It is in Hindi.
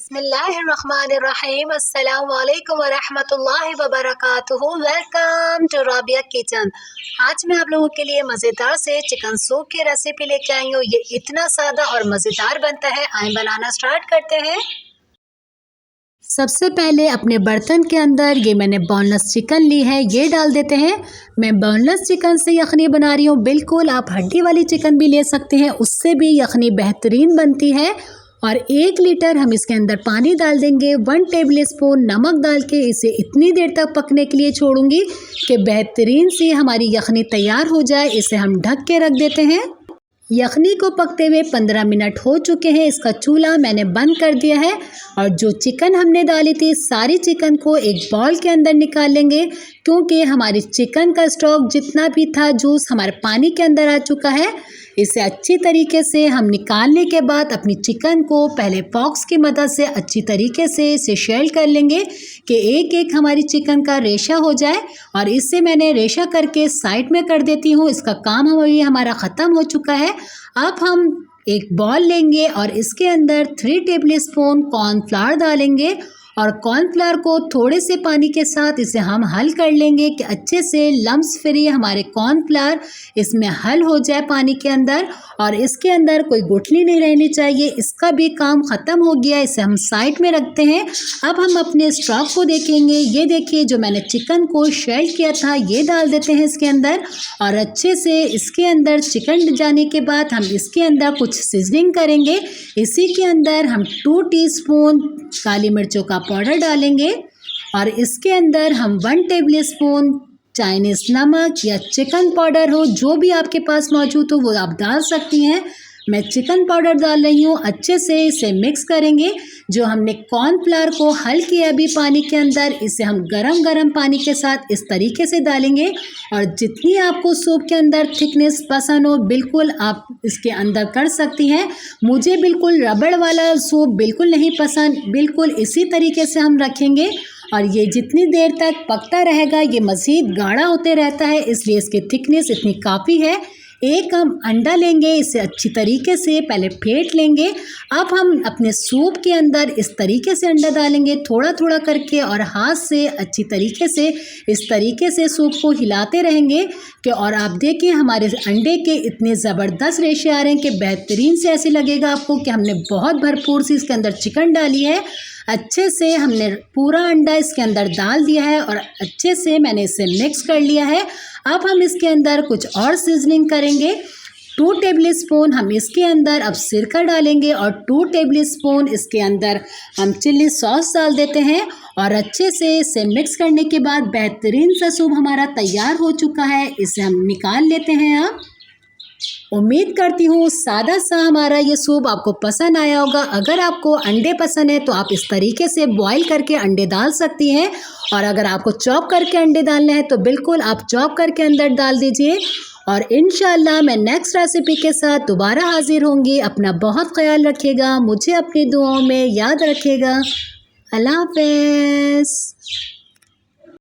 बिस्मिल्लाहिर्रहमानिर्रहीम अस्सलाम वालेकुम वरहमतुल्लाहि वबरकातुहू। Welcome to Rabia kitchen. आज मैं आप लोगों के लिए मज़ेदार से चिकन सूप की रेसिपी लेके आई हूँ। ये इतना सादा और मज़ेदार बनता है। आइए बनाना स्टार्ट करते हैं। सबसे पहले अपने बर्तन के अंदर ये मैंने बोनलेस चिकन ली है, ये डाल देते हैं। मैं बोनलेस चिकन से यखनी बना रही हूँ। बिल्कुल आप हड्डी वाली चिकन भी ले सकते हैं, उससे भी यखनी बेहतरीन बनती है। और 1 लीटर हम इसके अंदर पानी डाल देंगे। 1 टेबल स्पून नमक डाल के इसे इतनी देर तक पकने के लिए छोड़ूंगी कि बेहतरीन सी हमारी यखनी तैयार हो जाए। इसे हम ढक के रख देते हैं। यखनी को पकते हुए 15 मिनट हो चुके हैं। इसका चूल्हा मैंने बंद कर दिया है और जो चिकन हमने डाली थी सारी चिकन को एक बाउल के अंदर निकाल लेंगे, क्योंकि हमारी चिकन का स्टॉक जितना भी था जूस हमारे पानी के अंदर आ चुका है। इसे अच्छी तरीके से हम निकालने के बाद अपनी चिकन को पहले फॉक्स की मदद से अच्छी तरीके से इसे शेल कर लेंगे कि एक एक हमारी चिकन का रेशा हो जाए। और इससे मैंने रेशा करके साइड में कर देती हूँ। इसका काम अभी हमारा ख़त्म हो चुका है। अब हम एक बॉल लेंगे और इसके अंदर 3 टेबल स्पून कॉर्नफ्लावर डालेंगे और कॉर्नफ्लावर को थोड़े से पानी के साथ इसे हम हल कर लेंगे कि अच्छे से लम्स फ्री हमारे कॉर्नफ्लावर इसमें हल हो जाए पानी के अंदर। और इसके अंदर कोई गुठली नहीं रहनी चाहिए। इसका भी काम ख़त्म हो गया। इसे हम साइड में रखते हैं। अब हम अपने स्टॉक को देखेंगे। ये देखिए जो मैंने चिकन को शेल किया था ये डाल देते हैं इसके अंदर। और अच्छे से इसके अंदर चिकन जाने के बाद हम इसके अंदर कुछ सीजनिंग करेंगे। इसी के अंदर हम 2 टीस्पून काली मिर्चों का पाउडर डालेंगे और इसके अंदर हम 1 टेबल स्पून चाइनीज़ नमक या चिकन पाउडर हो जो भी आपके पास मौजूद हो वो आप डाल सकती हैं। मैं चिकन पाउडर डाल रही हूँ। अच्छे से इसे मिक्स करेंगे। जो हमने कॉर्नफ्लावर को हल किया अभी पानी के अंदर, इसे हम गरम गरम पानी के साथ इस तरीके से डालेंगे। और जितनी आपको सूप के अंदर थिकनेस पसंद हो बिल्कुल आप इसके अंदर कर सकती हैं। मुझे बिल्कुल रबड़ वाला सूप बिल्कुल नहीं पसंद। बिल्कुल इसी तरीके से हम रखेंगे और ये जितनी देर तक पकता रहेगा ये मज़ीद गाढ़ा होते रहता है, इसलिए इसकी थिकनेस इतनी काफ़ी है। एक हम अंडा लेंगे, इसे अच्छी तरीके से पहले फेंट लेंगे। अब हम अपने सूप के अंदर इस तरीके से अंडा डालेंगे थोड़ा थोड़ा करके और हाथ से अच्छी तरीके से इस तरीके से सूप को हिलाते रहेंगे कि और आप देखिए हमारे अंडे के इतने ज़बरदस्त रेशे आ रहे हैं कि बेहतरीन से ऐसे लगेगा आपको कि हमने बहुत भरपूर सी इसके अंदर चिकन डाली है। अच्छे से हमने पूरा अंडा इसके अंदर डाल दिया है और अच्छे से मैंने इसे मिक्स कर लिया है। अब हम इसके अंदर कुछ और सीजनिंग करेंगे। 2 टेबल स्पून हम इसके अंदर अब सिरका डालेंगे और 2 टेबल स्पून इसके अंदर हम चिल्ली सॉस डाल देते हैं। और अच्छे से इसे मिक्स करने के बाद बेहतरीन सा सूप हमारा तैयार हो चुका है। इसे हम निकाल लेते हैं। अब उम्मीद करती हूँ सादा सा हमारा ये सूप आपको पसंद आया होगा। अगर आपको अंडे पसंद है तो आप इस तरीके से बॉईल करके अंडे डाल सकती हैं। और अगर आपको चॉप करके अंडे डालने हैं तो बिल्कुल आप चॉप करके अंदर डाल दीजिए। और इंशाल्लाह मैं नेक्स्ट रेसिपी के साथ दोबारा हाजिर होंगी। अपना बहुत ख्याल रखिएगा, मुझे अपनी दुआओं में याद रखिएगा। अल्लाह हाफ़िज़।